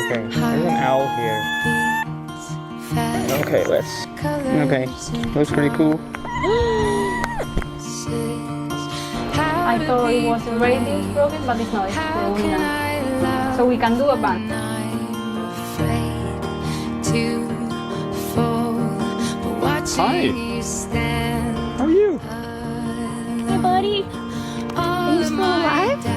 Okay, there's an owl here. Okay, okay, looks pretty cool. I thought it was a radius broken, but it's not, it's the window. So we can do a band. Hi! How are you? Hey buddy, are you still alive?